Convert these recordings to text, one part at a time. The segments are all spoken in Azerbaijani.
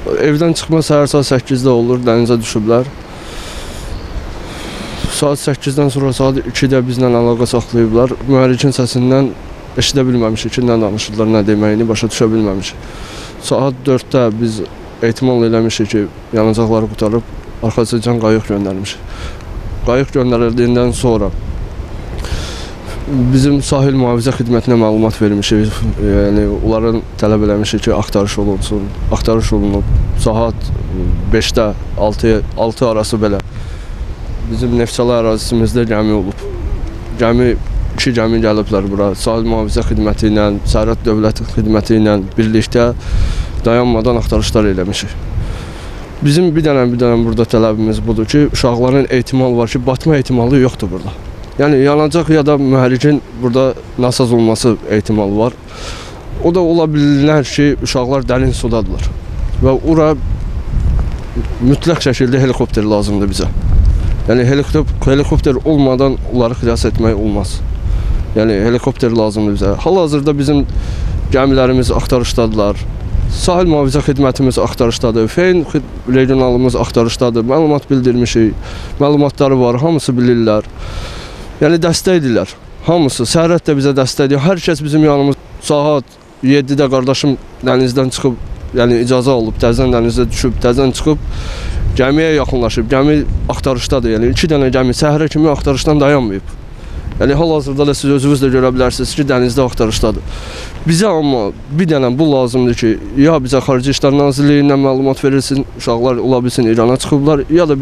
Evdən çıxma səhər saat 8-də olur, dənizə düşüblər. Saat 8-dən sonra saat 2-də bizlə əlaqə saxlayıblar. Mühərrikin səsindən eşidə bilməmişik ki, nə danışırlar, nə deməyini başa düşə bilməmişik. Saat 4-də biz ehtimal eləmişik ki, yanacaqları qutarıb arxasıcan qayıq göndərmişik. Qayıq göndərildiyindən sonra bizim sahil mühafizə xidmətinə məlumat vermişik. Yəni onların tələb eləmişik ki, axtarış olunsun. Axtarış olunub. Saat 5-də 6 arası belə bizim Neftçala ərazisimizdə gəmi olub. İki gəmi gəliblər bura. Sahil mühafizə xidməti ilə, Sərhəd Dövlət xidməti ilə birlikdə dayanmadan axtarışlar eləmişik. Bizim bir dənə burada tələbimiz budur ki, uşaqların ehtimal var ki, batma ehtimalı yoxdur burada. Yəni yanacaq ya da mühərrikin burada nasaz olması ehtimalı var. O da ola bilər ki, uşaqlar dərin sudadırlar. Və ora mütləq şəkildə helikopter lazımdır bizə. Yəni helikopter olmadan onları xilas etmək olmaz. Yəni helikopter lazımdır bizə. Hal-hazırda bizim gəmilərimiz axtarışdadılar. Sahil mühafizə xidmətimiz axtarışdadır. Feyn regionalımız axtarışdadır. Məlumat bildirmişik. Məlumatları var, hamısı bilirlər. Yəni dəstəkdirlər. Hamısı, Sərhəd də bizə dəstəkdir. Hər kəs bizim yanımız. Saat 7-də qardaşım dənizdən çıxıb, yəni icazə alıb, təzən dənizdə düşüb, təzən çıxıb, gəmiyə yaxınlaşıb. Gəmi axtarışdadır. Yəni 2 dənə gəmi səhərə kimi axtarışdan dayanmayıb. Yəni hal-hazırda da siz özünüz də görə bilərsiniz ki, dənizdə axtarışdadır. Bizə amma bir dənə bu lazımdır ki, ya bizə Xarici İşlər Nazirliyindən məlumat verilsin, uşaqlar ola bilsin İrana çıxıblar, ya da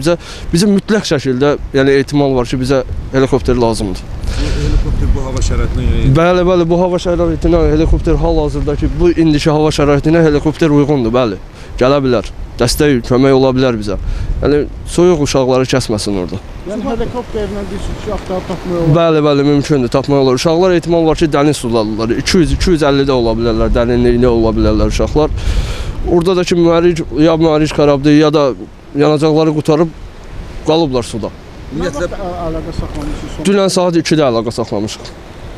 bizim mütləq şəkildə, yəni ehtimal var ki, bizə helikopter lazımdır. Helikopter bu hava şəraitinə? Bəli, bu hava şəraitinə helikopter hal-hazırdakı bu indiki hava şəraitinə helikopter uyğundur, bəli. Gələ bilər, dəstək, kömək ola bilər bizə. Yəni soyuq uşaqları kəsməsin orada. Yəni helikopterlə bir sürü axtarıb tapmaq olar? Bəli, mümkündür, tapmaq olar. Uşaqlar ehtimal var ki, dəniz sudadırlar. 200-250-də ola bilərlər, dərinliyində ola bilərlər uşaqlar. Orada da ki, mühərrik xarabdır, ya da yanacaqları qutarıb qalıblar suda. Nə vaxt əlaqə saxlamışsınız? Dünən saat 2-də əlaqə saxlamışıq.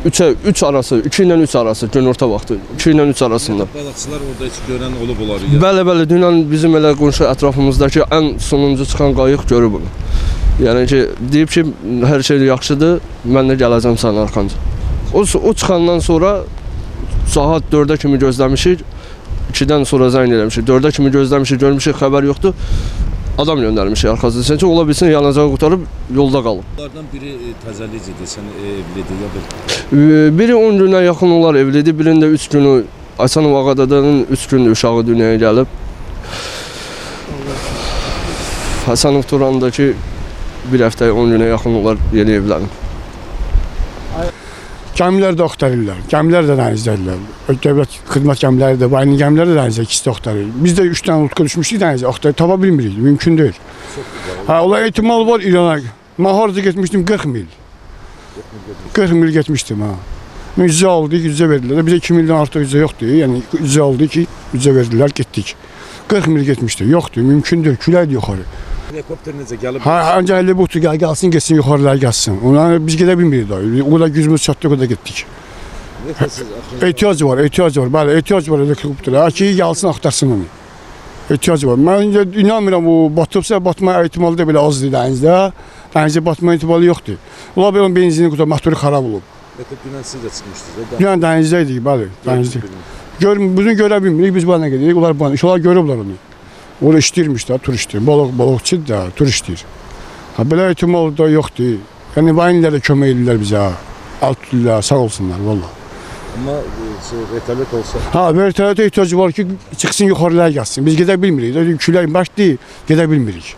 2 arası, 2 ilə 3 arası, günorta vaxtı, 2 ilə 3 arasında. Balıqçılar orada heç görən olub olar? Bəli, dünən bizim elə qonşu ətrafımızdakı ən sonuncu çıxan qayıq görüb bunu. Yəni ki, deyib ki, hər şey yaxşıdır, mən də gələcəm sənin arxanca. O çıxandan sonra saat 4-ə kimi gözləmişik, 2-dən sonra zəng eləmişik, 4-ə kimi gözləmişik, görmüşük, xəbər yoxdur. Adam göndərmişik arxasında ki, ola bilsin yanacağı qutarıb yolda qalıb. Onlardan biri təzəllicidir, sən evlidir ya da? Biri 10 günə yaxın olar evlidir, birində 3 günü, Aysanov Ağadadanın 3 gündür uşağı dünyaya gəlib. Həsənov Turan'dakı bir həftə 10 günə yaxın olar yeni evlənib. Gəmilər də axtarırlar, gəmilər də dənizdədirlər. Dövlət xidmət gəmiləri də, aynı gəmilər də dənizdə, ikisi də axtarır. Biz də 3 dənə utka düşmüşdük dənizdə, axtarıb tapa bilmirik, mümkün deyil. Ola ehtimal var İrana. Mən harca getmişdim 40 mil. 40 mil getmişdim ha. Ücə aldık, ücə verdilər. Bizə 2 mildən artıq ücə yoxdur. Yəni ücə aldık ki, ücə verdilər, getdik. 40 mil getmişdik, yoxdur, mümkün deyil, küləkdir yuxarı. Helikopter necə gəlib? Ancaq helikopter gəlsin, getsin, yuxarılara gəlsin. Onları biz gedə bilmirik daha. O kadar gücümüz çatdı, o kadar getdik. Ehtiyac var, bəli, ehtiyac var helikopterə ki, gəlsin, axtarsın onu. Ehtiyac var. Mən inanmıram, o batıbsa batma ehtimalı da belə azdır dənizdə. Dənizdə batma ehtimalı yoxdur. Ola bir onun benzini qutar, motoru xarab olub. Dünən siz də çıxmışdınız. Dünən dənizdəydik, bəli, dənizdə. Bunu görə bilmirik, biz bana gedirik, onlar bana. İnşallah görüblər onu. Orada işləyirmiş də, turistdir. Balıqçıdır da, turistdir. Belə ehtimal da yoxdur. Yəni vayinlər də kömək edirlər bizə. Alt tuturlar, sağ olsunlar, valla. Amma vertolyot olsa? Vertolyota ehtiyacı var ki, çıxsın yuxarılara gəlsin. Biz gedə bilmirik. Külək başlayır, gedə bilmirik.